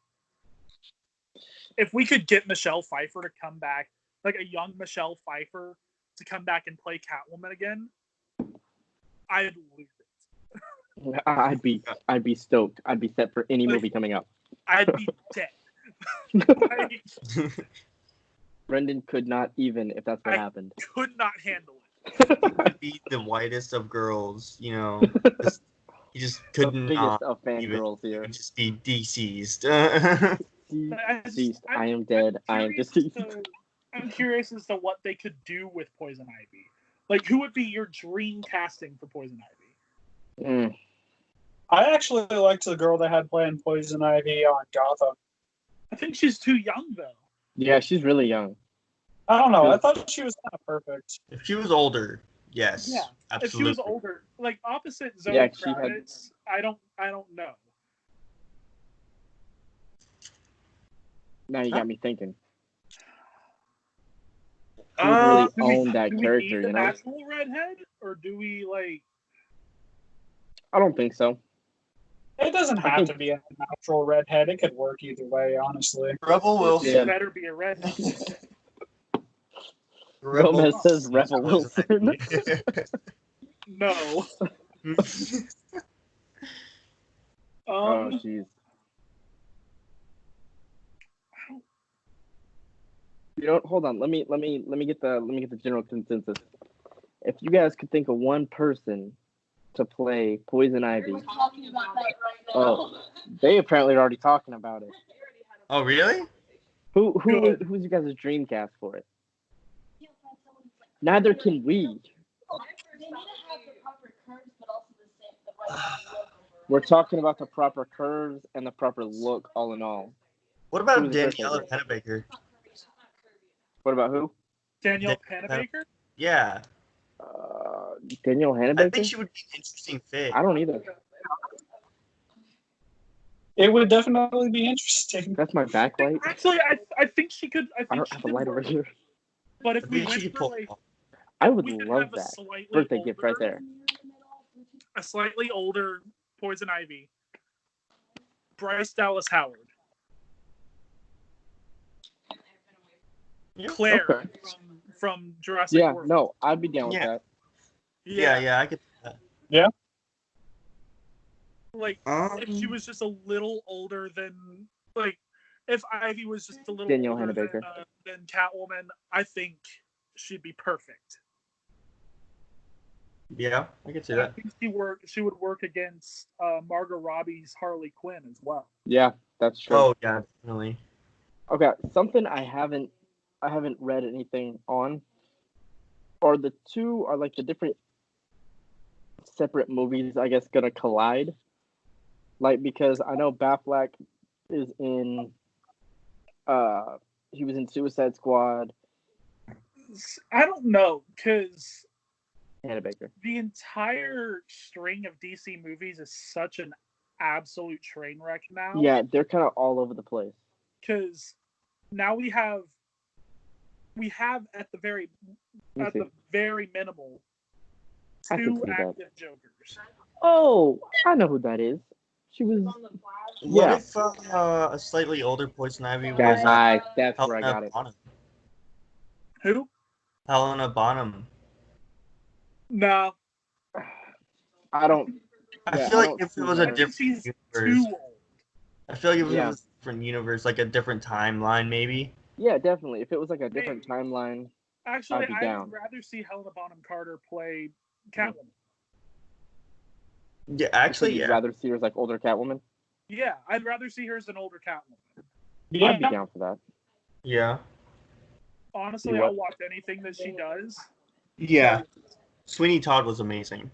if we could get Michelle Pfeiffer to come back, like a young Michelle Pfeiffer to come back and play Catwoman again, I'd lose it. I'd be stoked. I'd be set for any Like- movie coming up. I'd be dead. I Brendon could not even if that's what I- happened. could not handle it. Would be the whitest of girls, you know. He just The couldn't biggest of even- fangirls here. just be deceased. Deceased. I am I'm dead. I am curious deceased. I'm curious as to what they could do with Poison Ivy. Like, who would be your dream casting for Poison Ivy? Mm. I actually liked the girl that had playing Poison Ivy on Gotham. I think she's too young, though. Yeah, she's really young. I don't know. I thought she was kind of perfect. If she was older, yes, Yeah, absolutely. If she was older, like opposite Zoe Yeah, she had- Kravitz, I don't know. Now you got me thinking. Uh, She would really Do we- own that do we character, need the you know? natural redhead, or do we like? I don't think so. It doesn't I have think- to be a natural redhead. It could work either way, honestly. Rebel It Wilson. better be a redhead. Rebel Gomez says Wilson. Rebel Wilson. No. Oh jeez. You know, hold on. Let me get the general consensus. If you guys could think of one person to play Poison Ivy, We're talking about that right now. Oh. they apparently are already talking about it. Oh, really? Who's Good. your guys' dream cast for it? Neither can we. They need to have the proper curves, but also the right look overall. We're talking about the proper curves and the proper look, all in all. What about Who's the first Daniela one? Pennebaker? What about who? Danielle Yeah. Panabaker? Yeah, Danielle I think Hannabaker? she would be an interesting fit. I don't either. It would definitely be interesting. That's my backlight. Actually, I think she could. I I think don't she have a could light over work. here. But if I we think she went could for pull like, I would we could love have a that. slightly Birthday gift right there. A slightly older Poison Ivy. Bryce Dallas Howard. Yeah. Claire Okay. from Jurassic Yeah, World. no, I'd be down with Yeah. that. Yeah, I could. Like, if she was just a little older than, like, if Ivy was just a little Danielle older Hannabaker. than Catwoman, I think she'd be perfect. Yeah, I can see And I that. think she would work against Margot Robbie's Harley Quinn as well. Yeah, that's true. Oh yeah, definitely. Okay, something I haven't read anything on. Are the two are like the different separate movies? I guess gonna collide. Like because I know Batfleck is in. He was in Suicide Squad. I don't know, because Hannah Baker. the entire string of DC movies is such an absolute train wreck now. Yeah, they're kind of all over the place. Because now we have at the very minimal I can two see that. active Jokers. Oh, I know who that is. She was. What Yeah. if a slightly older Poison Ivy was That's where I Helena got it. Bonham? Who? Helena Bonham. No. I don't. I Yeah, feel I like don't if see it was a her. different She's universe, too old. I feel like if it Yeah. was a different universe, like a different timeline, maybe. Yeah, definitely. If it was like a different timeline, Actually, I'd be I down. would rather see Helena Bonham Carter play Catwoman. Yeah, So actually, you'd yeah. rather see her as like older Catwoman. Yeah, I'd rather see her as an older Catwoman. Yeah. I'd be down for that. Yeah. Honestly, You what? I'll watch anything that she does. Yeah. Sweeney Todd was amazing.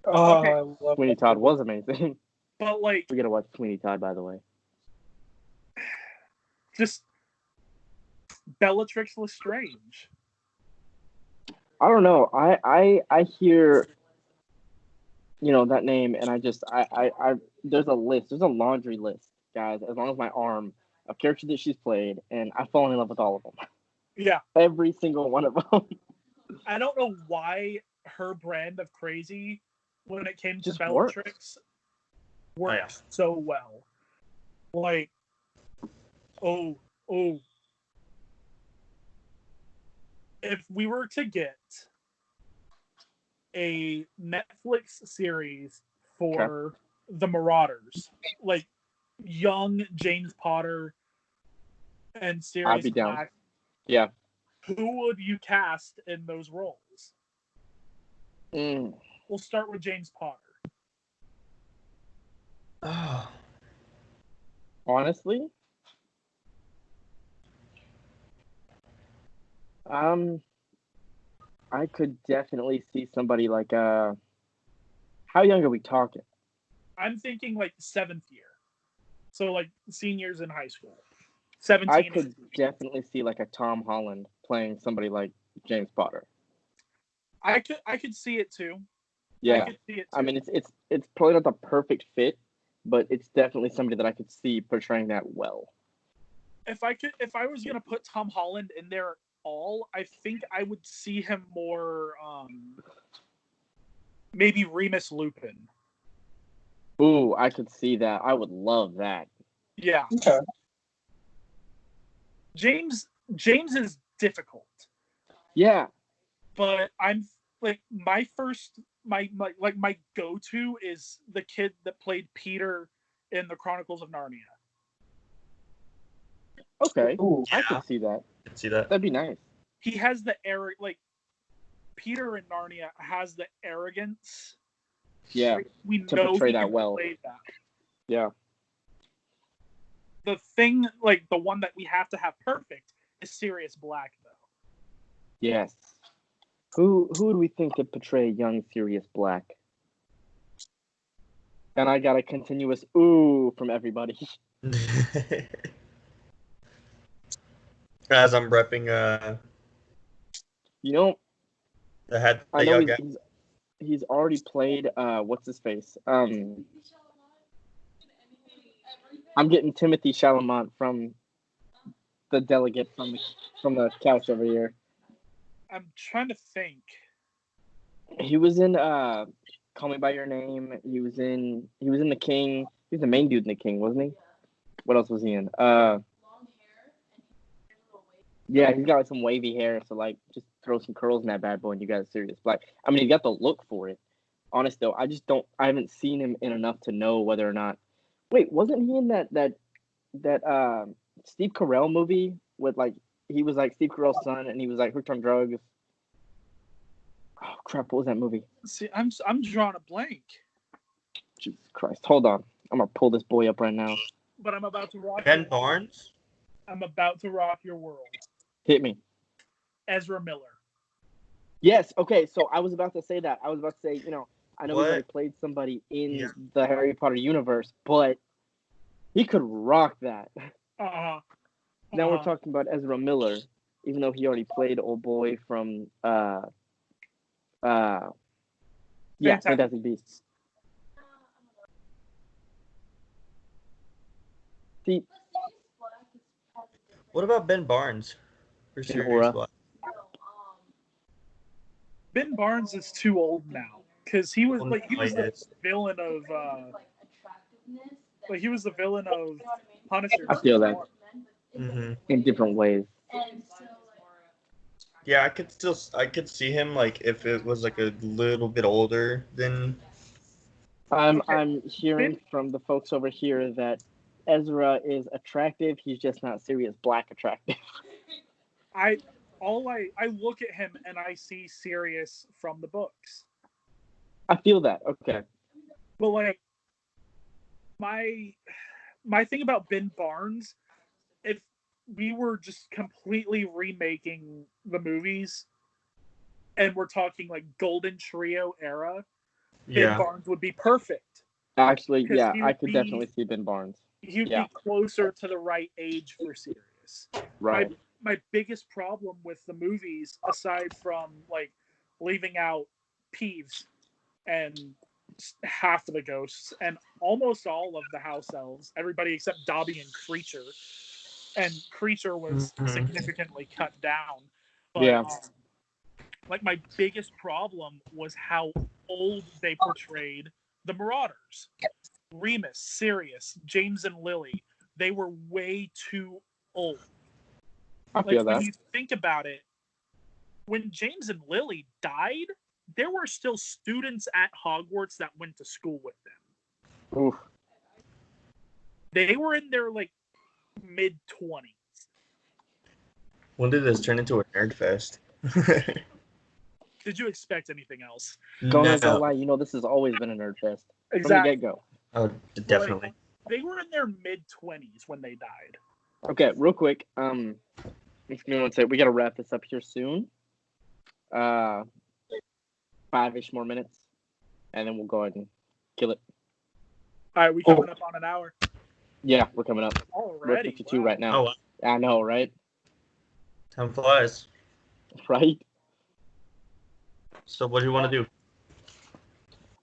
Oh, Okay. I love Sweeney that Todd movie. was amazing. But like, We gotta watch Sweeney Todd, by the way. just Bellatrix Lestrange. I don't know. I hear, that name, and I there's a list. There's a laundry list, guys. As long as my arm of characters that she's played, and I've fallen in love with all of them. Yeah, Every single one of them. I don't know why her brand of crazy, when it came to Just Bellatrix, Oh, yeah. works so well. Like, oh, if we were to get a Netflix series for the Marauders, like young James Potter and I'd Sirius be down. Black, Yeah. who would you cast in those roles? Mm. We'll start with James Potter. Oh. Honestly, I could definitely see somebody like how young are we talking? I'm thinking like 7th year. So like seniors in high school. 17. I could definitely see like a Tom Holland playing somebody like James Potter. I could see it too. Yeah. I could see it too. I mean, it's probably not the perfect fit, but it's definitely somebody that I could see portraying that well. If I was gonna put Tom Holland in there at all, I think I would see him more maybe Remus Lupin. Ooh, I could see that. I would love that. Yeah. Okay. James is difficult. Yeah. But I'm like my go-to is the kid that played Peter in the Chronicles of Narnia. Okay. Ooh. I could see that. I can see that. That'd be nice. He has the Peter in Narnia has the arrogance. Yeah. We To know portray he that can well. play that. Yeah. The thing, like the one that we have to have perfect, is Sirius Black, though. Yes. Who would we think could portray young Sirius Black? And I got a continuous ooh from everybody. As I'm repping You know, the head I that know y'all got. he's already played what's his face? I'm getting Timothy Chalamet from the delegate from the couch over here. I'm trying to think. He was in Call Me by Your Name. He was in The King. He was the main dude in The King, wasn't he? What else was he in? Yeah, he's got like some wavy hair, so like just throw some curls in that bad boy and you got a Sirius Black. I mean, he got the look for it. Honest though, I haven't seen him in enough to know whether or not. Wait, wasn't he in that Steve Carell movie with like he was like Steve Carell's son and he was like hooked on drugs? Oh crap! What was that movie? See, I'm drawing a blank, Jesus Christ! Hold on. I'm gonna pull this boy up right now. but I'm about to rock. Ben Barnes? I'm about to rock your world. Hit me. Ezra Miller. Yes. Okay. So I was about to say that. I was about to say, I know he's What? already played somebody in Yeah. the Harry Potter universe, but he could rock that. Uh-huh. Now we're talking about Ezra Miller, even though he already played old boy from Fantastic Beasts. See, What about Ben Barnes for In Sirius Aura. Black? Ben Barnes is too old now because he was Well, like he no, was he the is. villain of like he was the villain of Punisher. I feel that Mm-hmm. in different ways. Yeah, I could see him like if it was like a little bit older than. I'm hearing from the folks over here that Ezra is attractive. He's just not Sirius Black attractive. I look at him and I see Sirius from the books. I feel that. Okay. But like my thing about Ben Barnes, if we were just completely remaking the movies and we're talking like Golden Trio era, Ben Yeah. Barnes would be perfect. Actually, 'Cause yeah, he I would could be- definitely see Ben Barnes. He'd Yeah. be closer to the right age for Sirius. Right. My biggest problem with the movies, aside from like leaving out Peeves and half of the ghosts and almost all of the house elves, everybody except Dobby and Creature, and Creature was Mhm. significantly cut down. But, Yeah. like my biggest problem was how old they portrayed the Marauders. Remus, Sirius, James, and Lily. They were way too old. I Like feel when that. you think about it, when James and Lily died, there were still students at Hogwarts that went to school with them. Oof. They were in their like mid-20s. When did this turn into a nerd fest? Did you expect anything else? Don't lie. This has always been a nerd fest from the get-go. Oh, definitely. They were in their mid-20s when they died. Okay, real quick. If you want to say, we got to wrap this up here soon. 5-ish more minutes, and then we'll go ahead and kill it. All right, we coming up on an hour Yeah, we're coming up. We're already. 52 Wow. right now. Oh, wow. I know, right? Time flies. Right. So what do you want to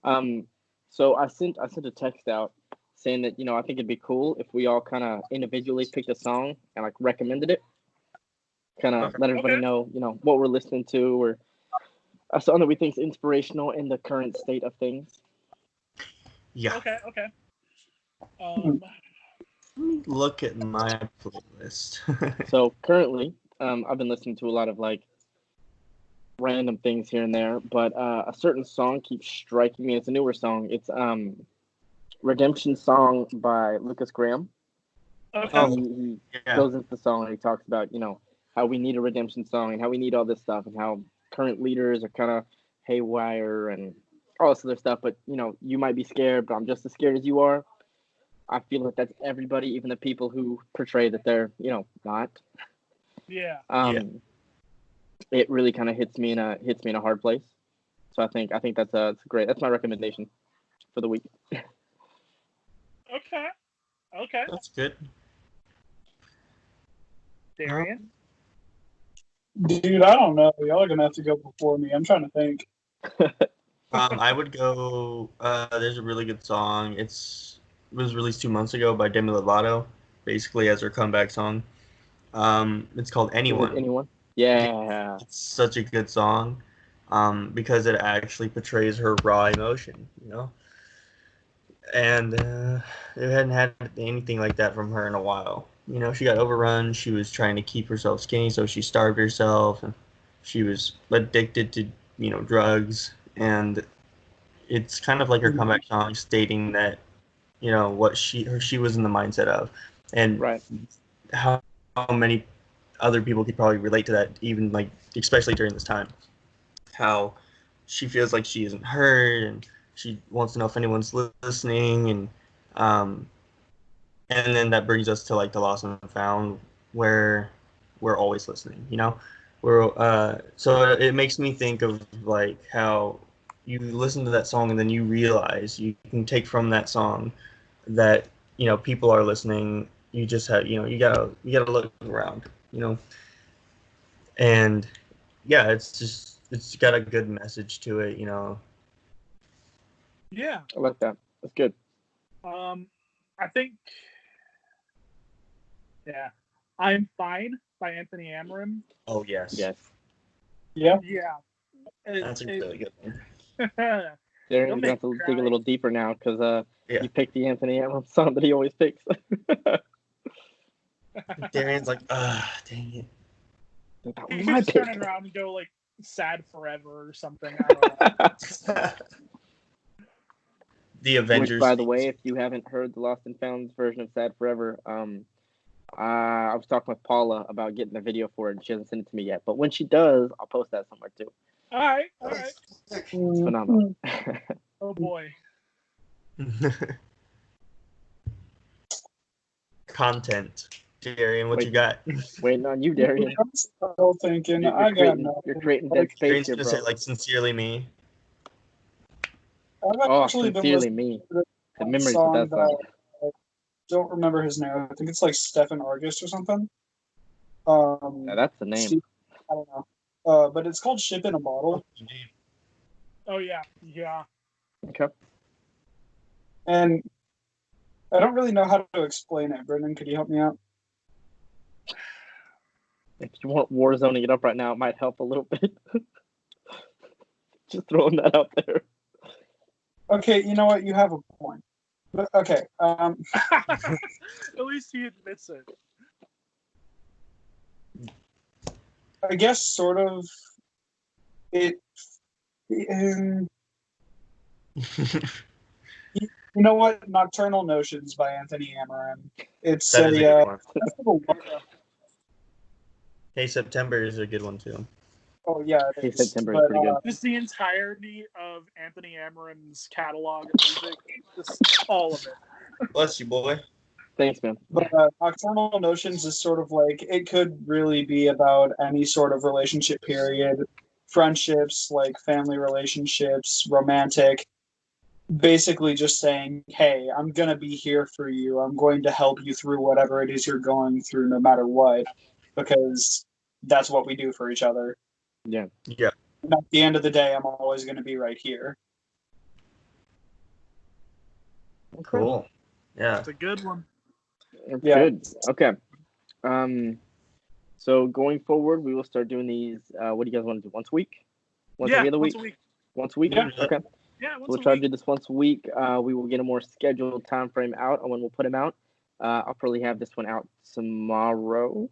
do? So I sent a text out saying that I think it'd be cool if we all kind of individually picked a song and like recommended it. Kind of let everybody know what we're listening to, or a song that we think is inspirational in the current state of things. Yeah. Okay. Look at my playlist. So currently, I've been listening to a lot of like random things here and there, but a certain song keeps striking me. It's a newer song. It's Redemption Song by Lucas Graham. Okay. He Yeah. goes into the song and he talks about how we need a redemption song and how we need all this stuff and how current leaders are kind of haywire and all this other stuff. But you might be scared, but I'm just as scared as you are. I feel like that's everybody, even the people who portray that they're not. Yeah. It really kind of hits me in a hard place. So I think that's great. That's my recommendation for the week. Okay. That's good. Darien. Dude, I don't know. Y'all are gonna have to go before me. I'm trying to think. I would go. There's a really good song. It was released 2 months ago by Demi Lovato, basically as her comeback song. It's called Anyone. Anyone? Yeah. It's such a good song, because it actually portrays her raw emotion, And they hadn't had anything like that from her in a while. She got overrun. She was trying to keep herself skinny, so she starved herself. And she was addicted to, drugs. And it's kind of like her comeback song stating that, what she was in the mindset of. And Right. how many other people could probably relate to that, even like, especially during this time. How she feels like she isn't heard, and she wants to know if anyone's listening, and then that brings us to like the Lost and Found, where we're always listening. So it makes me think of like how you listen to that song and then you realize you can take from that song that people are listening. You just have you gotta look around, and yeah, it's got a good message to it. Yeah. I like that. That's good. I think, yeah, I'm Fine by Anthony Amarim. Oh yes, Yes. Yeah. Yeah. that's a really good one. Darren, You'll you're gonna make have to me dig a cry. little deeper now because Yeah. you picked the Anthony Amarim song that he always picks. Darian's like, dang it. That He was should my just pick. turn it around and go like Sad Forever or something. I don't know. The Which, Avengers. by the way, if you haven't heard the Lost and Found's version of Sad Forever, I was talking with Paula about getting the video for it, and she hasn't sent it to me yet. But when she does, I'll post that somewhere too. All right. It's phenomenal. Oh boy. Content. Darian, what Wait. you got? Waiting on you, Darian. I'm still thinking. You're I got creating, nothing. you're creating dead space Darian's here, gonna bro. say like sincerely me. I've Oh, actually been sincerely listening me. to The that memories song of that song. I don't remember his name. I think it's like Stephen Argus or something. Yeah, that's the name. I don't know. But it's called Ship in a Bottle. Oh yeah. Yeah. Okay. And I don't really know how to explain it. Brendon, could you help me out? If you want Warzoning it up right now, it might help a little bit. Just throwing that out there. Okay, you know what? You have a point. But, okay. At least he admits it. I guess sort of. It. You know what? Nocturnal Notions by Anthony Amarim. It's That is a good one. one. Hey September is a good one too. Oh yeah, it Hey, is. September is But, pretty good. Just the entirety of Anthony Amarim's catalog of music, just all of it. Bless you, boy. Thanks, man. But Nocturnal Notions is sort of like, it could really be about any sort of relationship period, friendships, like family relationships, romantic. Basically just saying, hey, I'm going to be here for you. I'm going to help you through whatever it is you're going through, no matter what, because that's what we do for each other. Yeah. Yeah. And at the end of the day, I'm always going to be right here. Cool. Yeah. It's a good one. Yeah. Good. Okay. So going forward, we will start doing these. What do you guys want to do? Once a week? Once every other week? Once a week. Once a week? Yeah. Okay. Yeah, once We'll a try to week. do this once a week. We will get a more scheduled time frame out on when we'll put them out. I'll probably have this one out tomorrow.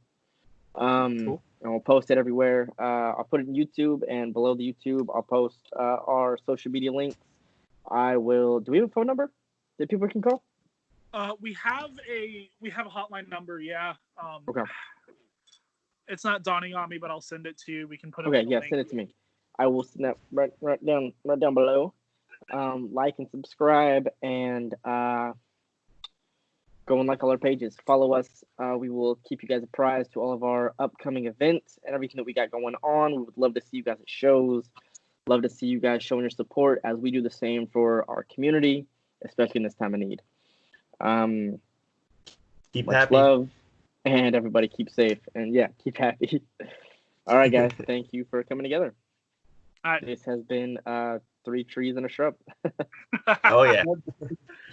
Cool. And we'll post it everywhere. I'll put it in YouTube, and below the YouTube, I'll post our social media links. I will. Do we have a phone number that people can call? We have a hotline number. Yeah. Okay. It's not dawning on me, but I'll send it to you. We can put it. Okay. in the Yeah. link. Send it to me. I will send that right down below. Like and subscribe, and go and like all our pages. Follow us. We will keep you guys apprised to all of our upcoming events and everything that we got going on. We would love to see you guys at shows. Love to see you guys showing your support as we do the same for our community, especially in this time of need. Keep Much happy. love, and everybody keep safe, and yeah, keep happy. All right, guys. Thank you for coming together. All right. This has been 3 trees and a shrub. Oh yeah. All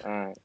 right.